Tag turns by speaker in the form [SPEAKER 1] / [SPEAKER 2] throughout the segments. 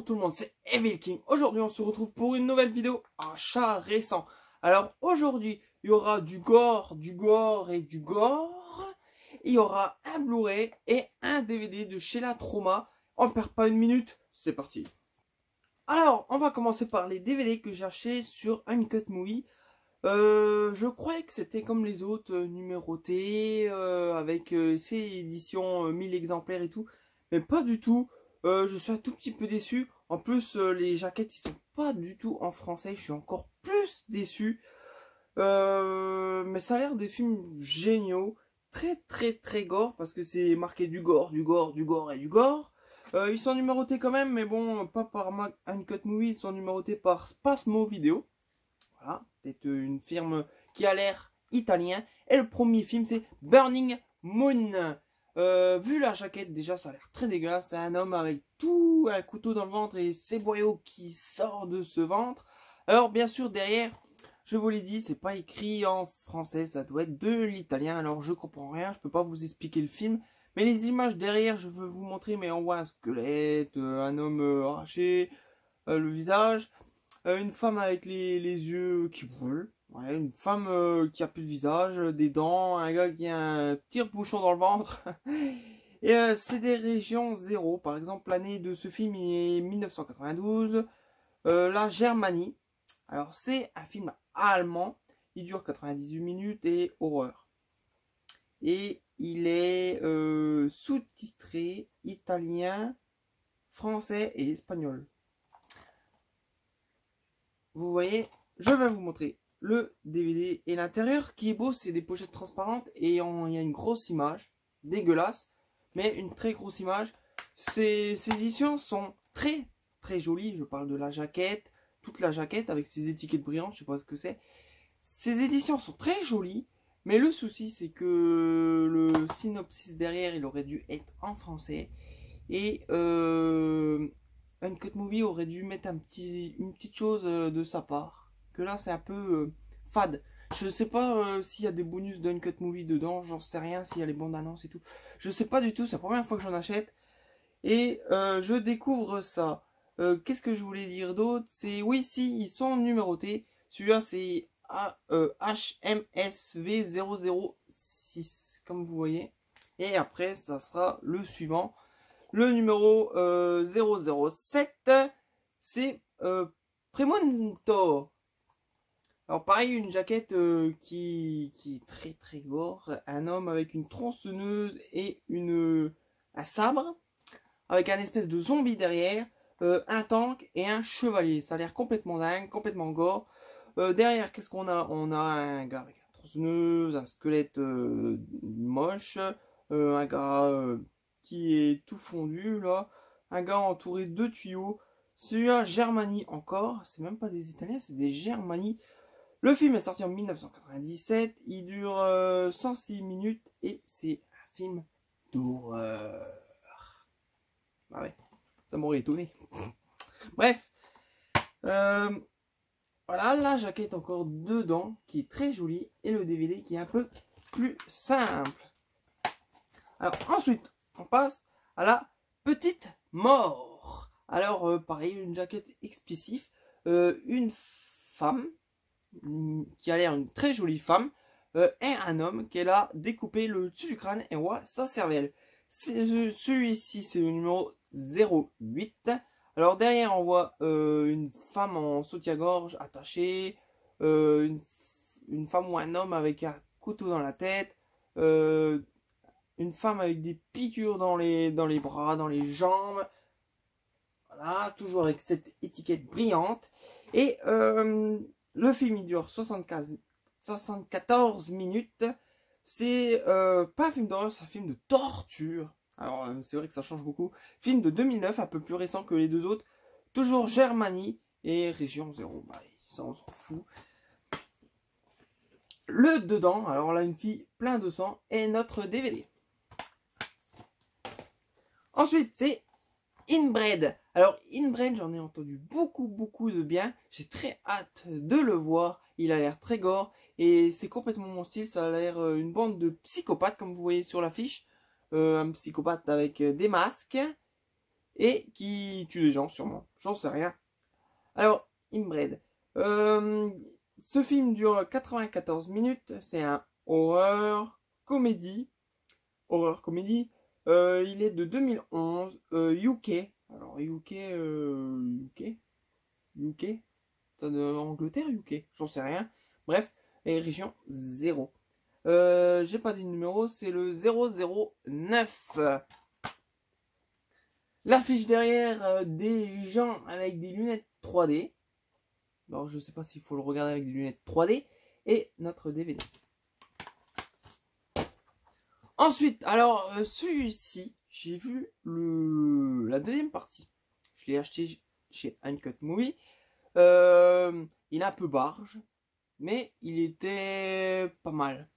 [SPEAKER 1] tout le monde, c'est Evil King. Aujourd'hui, on se retrouve pour une nouvelle vidéo achat récent. Alors aujourd'hui, il y aura du gore et du gore. Il y aura un Blu-ray et un DVD de Sheila Trauma. On ne perd pas une minute, c'est parti. Alors, on va commencer par les DVD que j'ai achetés sur Uncut Movie. Je croyais que c'était comme les autres, numérotés, avec ces éditions 1000 exemplaires et tout. Mais pas du tout. Je suis un tout petit peu déçu. En plus, les jaquettes, ils sont pas du tout en français. Je suis encore plus déçu. Mais ça a l'air des films géniaux. Très gore. Parce que c'est marqué du gore et du gore. Ils sont numérotés quand même. Mais bon, pas par Uncut Movie. Ils sont numérotés par Spasmo Video. Voilà, c'est une firme qui a l'air italien. Et le premier film, c'est Burning Moon. Vu la jaquette, déjà, ça a l'air très dégueulasse. C'est un homme avec tout un couteau dans le ventre et ses boyaux qui sortent de ce ventre. Alors, bien sûr, derrière, je vous l'ai dit, c'est pas écrit en français. Ça doit être de l'italien. Alors, je comprends rien. Je peux pas vous expliquer le film. Mais les images derrière, je veux vous montrer. Mais on voit un squelette, un homme arraché, le visage. Une femme avec les yeux qui brûlent. Ouais, une femme qui a plus de visage, des dents, un gars qui a un petit bouchon dans le ventre. Et c'est des régions zéro. Par exemple, l'année de ce film est 1992. La Germanie. Alors, c'est un film allemand. Il dure 98 minutes et horreur. Et il est sous-titré italien, français et espagnol. Vous voyez, je vais vous montrer le DVD et l'intérieur qui est beau, c'est des pochettes transparentes et il y a une grosse image, dégueulasse, mais une très grosse image. Ces éditions sont très jolies, je parle de la jaquette, toute la jaquette avec ses étiquettes brillantes, je sais pas ce que c'est. Ces éditions sont très jolies, mais le souci c'est que le synopsis derrière, il aurait dû être en français et Uncut Movie aurait dû mettre une petite chose de sa part. Que là, c'est un peu fade. Je sais pas s'il y a des bonus d'Uncut Movie dedans. J'en sais rien s'il y a les bandes annonces et tout. Je sais pas du tout. C'est la première fois que j'en achète. Et je découvre ça. Qu'est-ce que je voulais dire d'autre? C'est oui, si, ils sont numérotés. Celui-là, c'est HMSV006, comme vous voyez. Et après, ça sera le suivant. Le numéro 007, c'est Premonto. Alors pareil, une jaquette qui est très gore. Un homme avec une tronçonneuse et un sabre. Avec un espèce de zombie derrière. Un tank et un chevalier. Ça a l'air complètement dingue, complètement gore. Derrière, qu'est-ce qu'on a? On a un gars avec une tronçonneuse, un squelette moche. Un gars... qui est tout fondu là, un gars entouré de tuyaux. Celui-là, Germanie encore, c'est même pas des Italiens, c'est des Germanie. Le film est sorti en 1997, il dure 106 minutes et c'est un film d'horreur. Ah ouais, ça m'aurait étonné. Bref, voilà, la jaquette encore dedans qui est très jolie et le DVD qui est un peu plus simple. Alors ensuite, on passe à la petite mort. Alors, pareil, une jaquette explicite. Une femme, qui a l'air une très jolie femme, et un homme qui est là, découpé le dessus du crâne et on voit sa cervelle. Celui-ci, c'est le numéro 08. Alors, derrière, on voit une femme en soutien-gorge attachée, une femme ou un homme avec un couteau dans la tête, une femme avec des piqûres dans les bras, dans les jambes. Voilà, toujours avec cette étiquette brillante. Et le film, il dure 74 minutes. C'est pas un film d'horreur, c'est un film de torture. Alors, c'est vrai que ça change beaucoup. Film de 2009, un peu plus récent que les deux autres. Toujours Germanie et Région 0. Bah, ça, on s'en fout. Le dedans, alors là, une fille plein de sang et notre DVD. Ensuite, c'est Inbred. Alors, Inbred, j'en ai entendu beaucoup de bien. J'ai très hâte de le voir. Il a l'air très gore. Et c'est complètement mon style. Ça a l'air une bande de psychopathes, comme vous voyez sur l'affiche. Un psychopathe avec des masques. et qui tue des gens sûrement. J'en sais rien. Alors, Inbred. Ce film dure 94 minutes. C'est un horreur comédie. Horreur comédie. Il est de 2011. UK. Alors, UK. Angleterre, UK. J'en sais rien. Bref, et région 0. J'ai pas dit le numéro, c'est le 009. L'affiche derrière des gens avec des lunettes 3D. Alors je sais pas s'il faut le regarder avec des lunettes 3D. Et notre DVD. Ensuite, alors celui-ci, j'ai vu la deuxième partie. Je l'ai acheté chez Uncut Movie. Il est un peu barge, mais il était pas mal.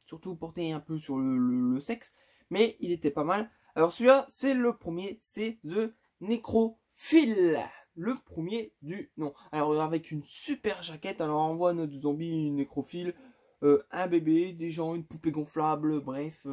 [SPEAKER 1] Surtout porté un peu sur le sexe, mais il était pas mal. Alors celui-là, c'est le premier, c'est The Necrophile. Le premier du nom. Alors avec une super jaquette, alors on voit notre zombie nécrophile, un bébé, des gens, une poupée gonflable, bref.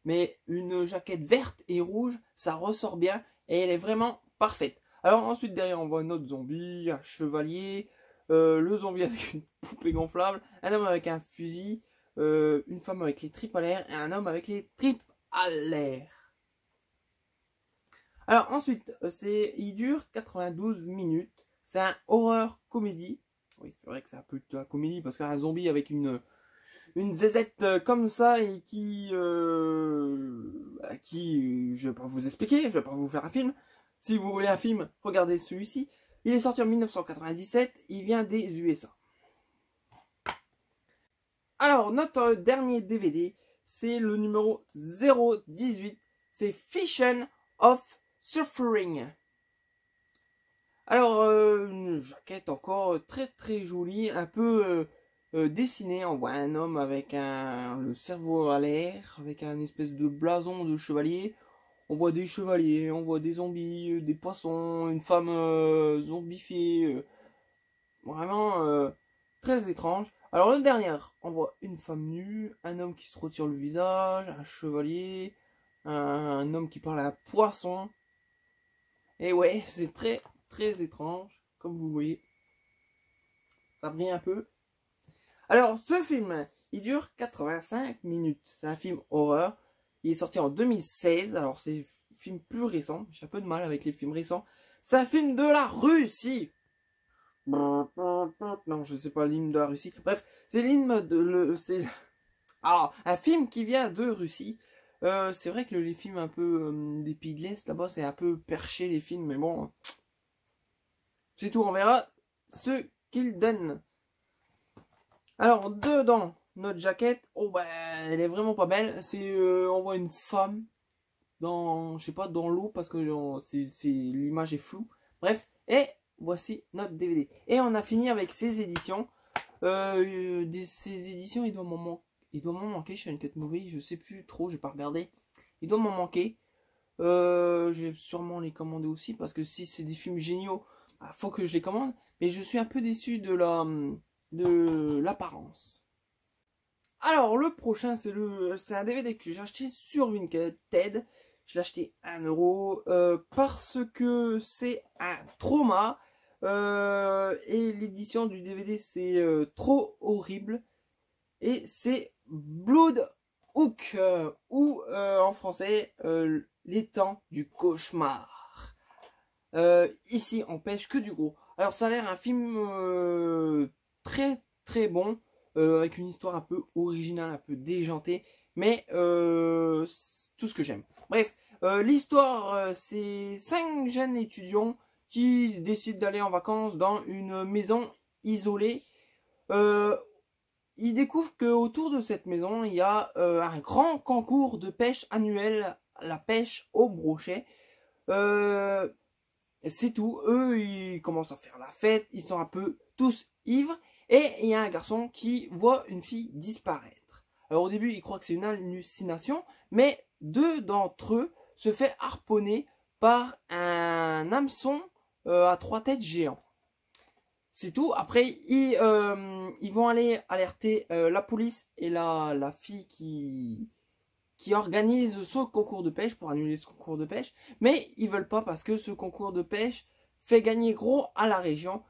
[SPEAKER 1] Mais une jaquette verte et rouge, ça ressort bien et elle est vraiment parfaite. Alors ensuite derrière on voit notre zombie, un chevalier, le zombie avec une poupée gonflable, un homme avec un fusil, une femme avec les tripes à l'air et un homme avec les tripes à l'air. Alors ensuite, il dure 92 minutes. C'est un horreur comédie. Oui, c'est vrai que c'est un peu de la comédie parce qu'un zombie avec une zézette comme ça et qui, je vais pas vous expliquer, je vais pas vous faire un film. Si vous voulez un film, regardez celui-ci. Il est sorti en 1997, il vient des USA. Alors, notre dernier DVD, c'est le numéro 018, c'est Fission of Suffering. Alors, une jaquette encore très très jolie, un peu dessinée. On voit un homme avec le cerveau à l'air, avec un espèce de blason de chevalier. On voit des chevaliers, on voit des zombies, des poissons, une femme zombifiée. Vraiment très étrange. Alors le dernier, on voit une femme nue, un homme qui se retire le visage, un chevalier, un homme qui parle à un poisson. Et ouais, c'est très très étrange, comme vous voyez. Ça brille un peu. Alors ce film, il dure 85 minutes. C'est un film horreur. Il est sorti en 2016. Alors c'est un film plus récent. J'ai un peu de mal avec les films récents. C'est un film de la Russie. Non, je sais pas l'hymne de la Russie. Bref, c'est l'hymne de un film qui vient de Russie. C'est vrai que les films un peu des pays de l'Est là-bas, c'est un peu perché les films, mais bon, c'est tout. On verra ce qu'ils donnent. Alors dedans notre jaquette, oh bah elle est vraiment pas belle. C'est on voit une femme dans, je sais pas, dans l'eau parce que l'image est floue. Bref, et voici notre DVD. Et on a fini avec ces éditions. Ces éditions, il doit m'en manquer chez Uncut Movie. Je sais plus trop, j'ai pas regardé. Il doit m'en manquer. Je vais sûrement les commander aussi parce que si c'est des films géniaux, bah, faut que je les commande. Mais je suis un peu déçu de l'apparence. Alors le prochain, c'est un DVD que j'ai acheté sur Vinted. Je l'ai acheté 1 euro parce que c'est un trauma. Et l'édition du DVD, c'est trop horrible. Et c'est Blood Hook, ou en français, les temps du cauchemar. Ici, on pêche que du gros. Alors, ça a l'air un film très très bon, avec une histoire un peu originale, un peu déjantée, mais c'est tout ce que j'aime. Bref, l'histoire, c'est 5 jeunes étudiants qui décident d'aller en vacances dans une maison isolée. Ils découvrent qu'autour de cette maison, il y a un grand concours de pêche annuel, la pêche au brochet. C'est tout. Eux, ils commencent à faire la fête, ils sont un peu tous ivres. Et il y a un garçon qui voit une fille disparaître. Alors au début, il croit que c'est une hallucination, mais 2 d'entre eux se fait harponner par un hameçon à 3 têtes géant. C'est tout. Après, ils vont aller alerter la police et la fille qui organise ce concours de pêche pour annuler ce concours de pêche. Mais ils veulent pas parce que ce concours de pêche fait gagner gros à la région.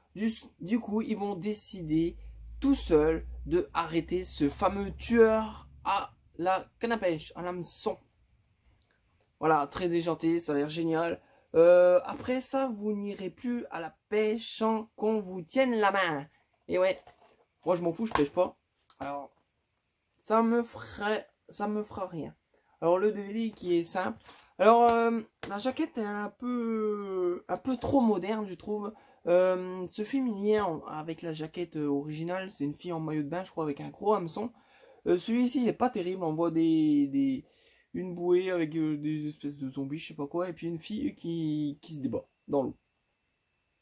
[SPEAKER 1] Du coup, ils vont décider tout seuls de arrêter ce fameux tueur à la canne à pêche, à l'hameçon. Voilà, très déjanté, ça a l'air génial. Après ça, vous n'irez plus à la pêche sans qu'on vous tienne la main. Et ouais, moi je m'en fous, je pêche pas. Alors, ça me fera rien. Alors le DVD qui est simple. Alors la jaquette elle est un peu trop moderne, je trouve. Ce film il y est avec la jaquette originale, c'est une fille en maillot de bain, je crois, avec un gros hameçon. Celui-ci il est pas terrible, on voit une bouée avec des espèces de zombies, je sais pas quoi, et puis une fille qui se débat dans l'eau.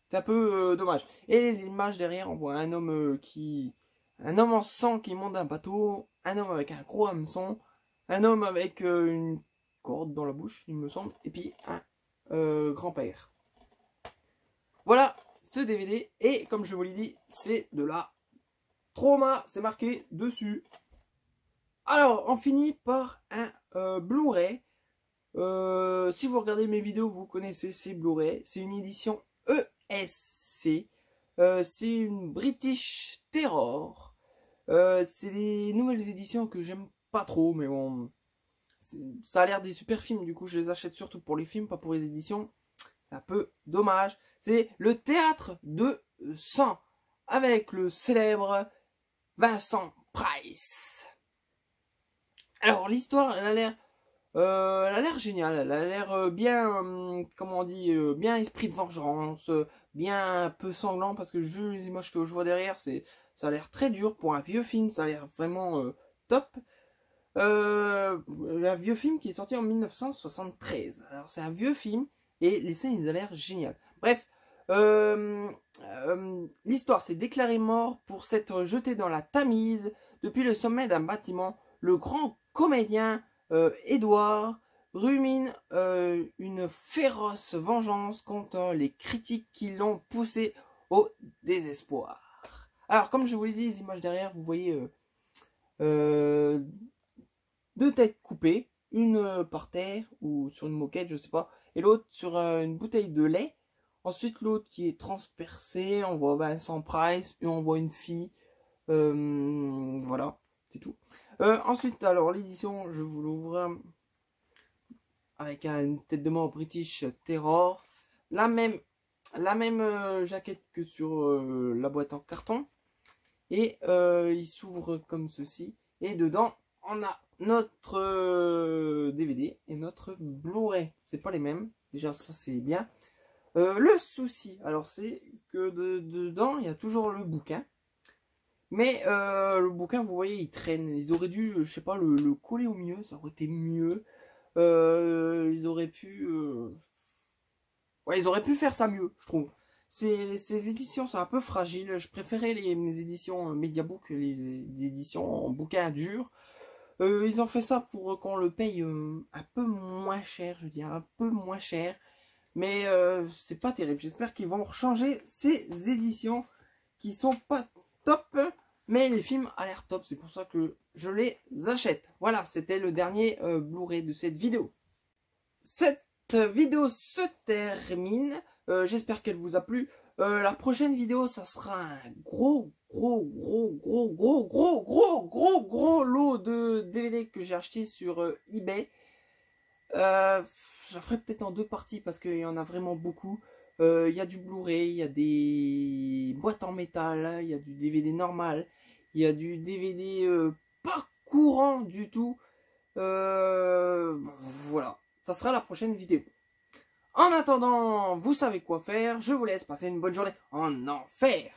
[SPEAKER 1] C'est un peu dommage. Et les images derrière, on voit un homme un homme en sang qui monte d'un bateau, un homme avec un gros hameçon, un homme avec une corde dans la bouche, il me semble, et puis un grand-père. Voilà ce DVD, et comme je vous l'ai dit, c'est de la trauma, c'est marqué dessus. Alors, on finit par un Blu-ray. Si vous regardez mes vidéos, vous connaissez ces Blu-ray. C'est une édition ESC. C'est une British Terror. C'est des nouvelles éditions que j'aime pas trop, mais bon, ça a l'air des super films. Du coup, je les achète surtout pour les films, pas pour les éditions. C'est un peu dommage. C'est le Théâtre de sang avec le célèbre Vincent Price. Alors, l'histoire, elle a l'air géniale. Elle a l'air bien, comment on dit, bien esprit de vengeance, bien un peu sanglant, parce que vu les images que je vois derrière, ça a l'air très dur pour un vieux film. Ça a l'air vraiment top. Un vieux film qui est sorti en 1973. Alors, c'est un vieux film et les scènes, ils ont l'air géniales. Bref, l'histoire, c'est déclaré mort pour s'être jeté dans la Tamise depuis le sommet d'un bâtiment. Le grand comédien Edward rumine une féroce vengeance contre les critiques qui l'ont poussé au désespoir. Alors, comme je vous l'ai dit, les images derrière, vous voyez deux têtes coupées, une par terre ou sur une moquette, je sais pas, et l'autre sur une bouteille de lait. Ensuite, l'autre qui est transpercée, on voit Vincent Price et on voit une fille. Voilà, c'est tout. Ensuite, alors l'édition, je vous l'ouvre avec une tête de mort British Terror. La même jaquette que sur la boîte en carton. Et il s'ouvre comme ceci. Et dedans, on a notre DVD et notre Blu-ray. C'est pas les mêmes. Déjà, ça c'est bien. Le souci, alors c'est que dedans, il y a toujours le bouquin. Mais le bouquin, vous voyez, il traîne. Ils auraient dû, je sais pas, le coller au milieu. Ça aurait été mieux. Ils auraient pu... Ouais, ils auraient pu faire ça mieux, je trouve. Ces éditions sont un peu fragiles. Je préférais les éditions Mediabook, les éditions en bouquin dur. Ils ont fait ça pour qu'on le paye un peu moins cher, je veux dire, un peu moins cher. Mais c'est pas terrible. J'espère qu'ils vont changer ces éditions qui sont pas top. Mais les films ont l'air top. C'est pour ça que je les achète. Voilà, c'était le dernier Blu-ray de cette vidéo. Cette vidéo se termine. J'espère qu'elle vous a plu. La prochaine vidéo, ça sera un gros lot de DVD que j'ai acheté sur eBay. Je la ferai peut-être en deux parties parce qu'il y en a vraiment beaucoup. Il y a du Blu-ray, il y a des boîtes en métal, il y a du DVD normal, il y a du DVD pas courant du tout. Voilà, ça sera la prochaine vidéo. En attendant, vous savez quoi faire. Je vous laisse passer une bonne journée en enfer.